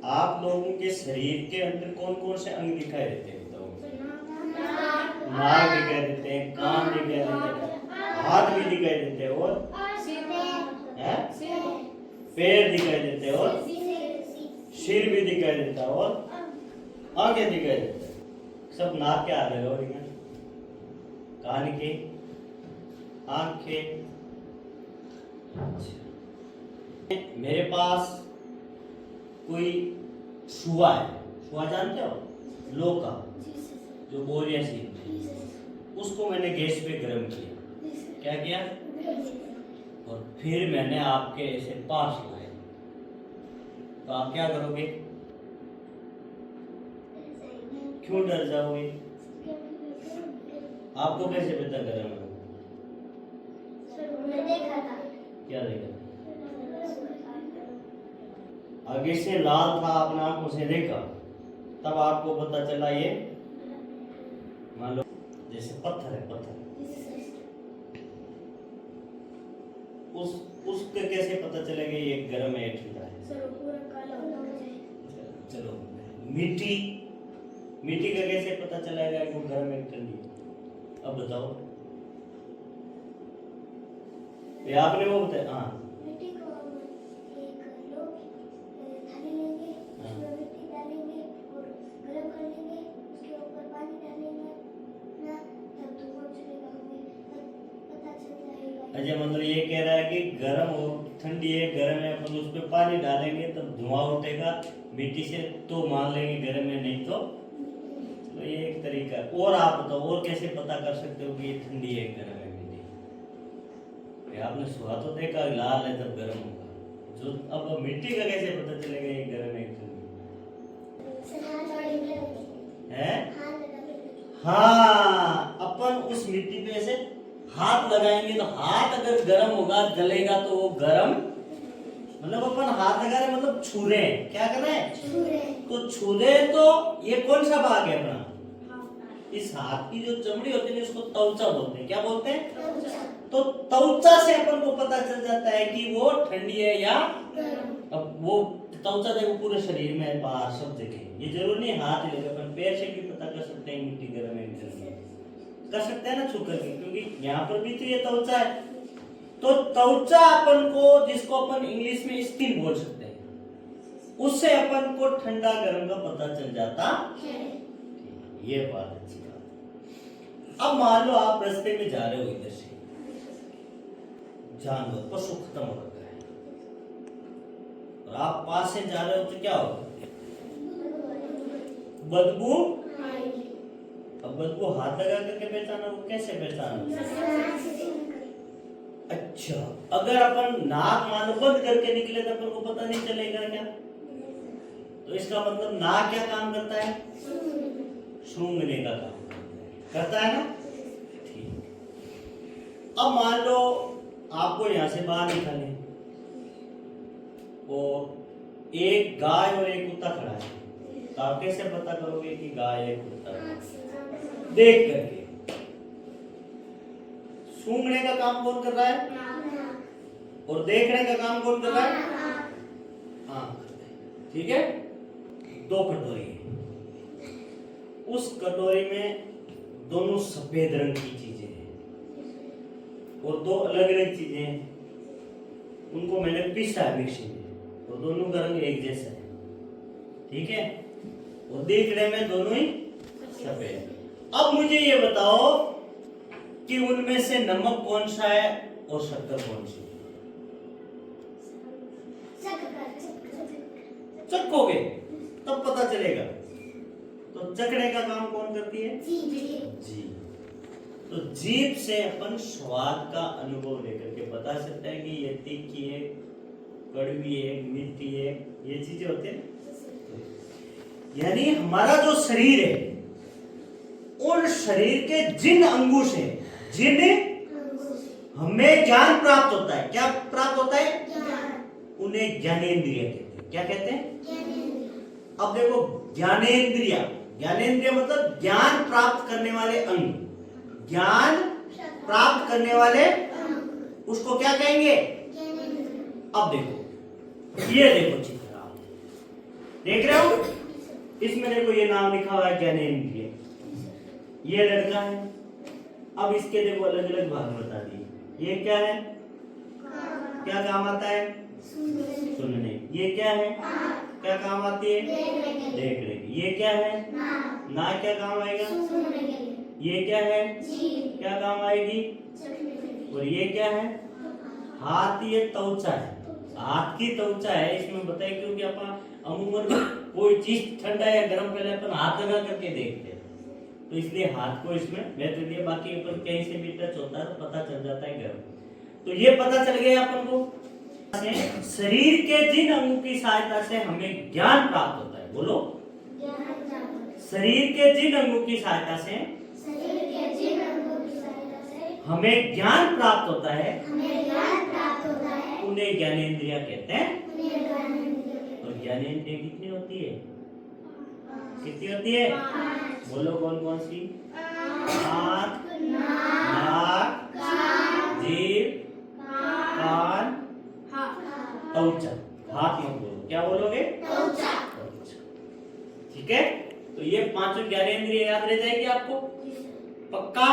आप लोगों के शरीर के अंदर कौन कौन से अंग दिखाई देते हैं बताओ? नाक दिखाई देते हैं, कान दिखाई देते हैं, हाथ भी दिखाई देते हैं और पैर दिखाई देते हैं और सिर भी दिखाई देता है और आंखें दिखाई देते हैं। सब नाक के आ रहे हो, कान के, आंखें। मेरे पास कोई शुआ है, शुआ जानते हो? लोका जो बोरिया सी, उसको मैंने गैस पे गर्म किया। क्या किया? और फिर मैंने आपके ऐसे पास लाए, तो आप क्या करोगे? क्यों डर जाओगे? आपको कैसे पता गर्म है? क्या देखा? आगे से लाल था, अपने आंखों से देखा, तब आपको पता चला ये मान लो जैसे पत्थर है, पत्थर उसके कैसे पता चलेगा ये गर्म है ठंडा है? चलो मिट्टी का कैसे पता चलेगा कि वो गर्म है ठंडी है? अब बताओ। ये आपने वो बताया। हाँ, अच्छा, मतलब ये कह रहा है कि गर्म हो, ठंडी है, गर्म है, अपन उस पर पानी डालेंगे तब धुआं उठेगा मिट्टी से, तो मान लेंगे गर्म है, नहीं तो ये एक तरीका है। और आप बताओ, और कैसे पता कर सकते हो कि ये ठंडी है गर्म है मिट्टी? आपने सुहा तो देखा लाल है तब गर्म होगा, जो अब मिट्टी का कैसे पता चलेगा ये गर्म है ठंडी है? हाँ, अपन उस मिट्टी पे ऐसे हाथ लगाएंगे तो हाथ अगर गर्म होगा, जलेगा, तो वो गर्म, मतलब अपन हाथ लगा रहे मतलब छू रहे हैं। क्या कर रहे हैं? तो छू रहे, तो ये कौन सा भाग है अपना? इस हाथ की जो चमड़ी होती है इसको त्वचा बोलते हैं। क्या बोलते हैं? तो त्वचा से अपन को पता चल जाता है कि वो ठंडी है या अब वो त्वचा देखो पूरे शरीर में, बाहर सब जगह। ये जरूर नहीं हाथ लगे, अपन पैर से भी पता कर सकते हैं मिट्टी गर्म है ठंडी है, कर सकते हैं ना छू करके, क्योंकि यहाँ पर भी तो ये त्वचा है। तो त्वचा अपन को, जिसको अपन इंग्लिश में स्किन बोल सकते हैं, उससे अपन को ठंडा गर्म का पता चल जाता है। ये बात अच्छी बात। अब मान लो आप रास्ते में जा रहे हो, इधर से जानवर पशु खत्म हो रखा है और आप पास से जा रहे हो, तो क्या होगा? बदबू। अब बदबू हाथ लगा करके पहचाना, वो कैसे पहचाना? अच्छा, अगर अपन नाक मान लो बंद करके निकले तो अपन को पता नहीं चलेगा क्या? तो इसका मतलब नाक क्या काम करता है? सूंघने का काम करता है ना। ठीक। अब मान लो आपको यहां से बाहर निकाले और एक गाय और एक कुत्ता खड़ा है, तो आप कैसे पता करोगे कि गाय है कुत्ता है? देख करके। सूंघने का काम कौन कर रहा है? और देखने का काम कौन कर रहा है? आंख। ठीक है। दो कटोरी है, उस कटोरी में दोनों सफेद रंग की चीजें हैं और दो अलग अलग चीजें हैं, उनको मैंने पीसा है मिक्सी में, तो दोनों का रंग एक जैसा है। ठीक है। और देखने में दोनों ही सफेद। अब मुझे ये बताओ कि उनमें से नमक कौन सा है और शक्कर कौन सी? चखोगे तब पता चलेगा। तो चखने का काम कौन करती है? जीभ। तो जीभ से अपन स्वाद का अनुभव लेकर के बता सकते हैं कि ये तीखी है, कड़वी है, मीठी है, ये चीजें होती है। यानी हमारा जो शरीर है, उन शरीर के जिन अंगों से हमें ज्ञान प्राप्त होता है, क्या प्राप्त होता है? उन्हें ज्ञानेंद्रिय कहते हैं। क्या कहते हैं? अब देखो, ज्ञानेंद्रिय मतलब ज्ञान प्राप्त करने वाले अंग, ज्ञान प्राप्त करने वाले, उसको क्या कहेंगे? अब देखो, ये देखो चित्र, देख रहे हो? इसमें देखो ये नाम लिखा हुआ है ज्ञानेंद्रिय, ये लड़का है। अब इसके देखो अलग अलग भाग बता दिए। ये क्या है? क्या काम आता है? सुनने। ये क्या है? क्या काम आती है? देखने की। ये क्या है? ना क्या काम आएगा? ये क्या है? क्या काम आएगी? और ये क्या है? हाथ, ये त्वचा है, हाथ की त्वचा है। इसमें बताइए क्योंकि अपन अमूमन कोई चीज ठंडा या गर्म पहले अपन हाथ लगा करके देखते हैं, तो इसलिए हाथ को इसमें महत्व दिया। बाकी अपन कहीं से भी टच होता है तो पता चल जाता है गर्म। तो ये पता चल गया अपन को। शरीर के जिन अंगों की सहायता से हमें ज्ञान प्राप्त होता है, बोलो। शरीर के जिन अंगों की सहायता से हमें ज्ञान प्राप्त होता है, उन्हें ज्ञानेंद्रिय कहते हैं। और ज्ञानेंद्रिय कितनी होती है? कितनी होती है? बोलो कौन कौन सी? आँख, नाक, जीभ, कान, त्वचा। हाथ मत बोलो, क्या बोलोगे? त्वचा। ठीक है, तो ये पांचों ज्ञानेंद्रिय याद रह जाएगी आपको, पक्का?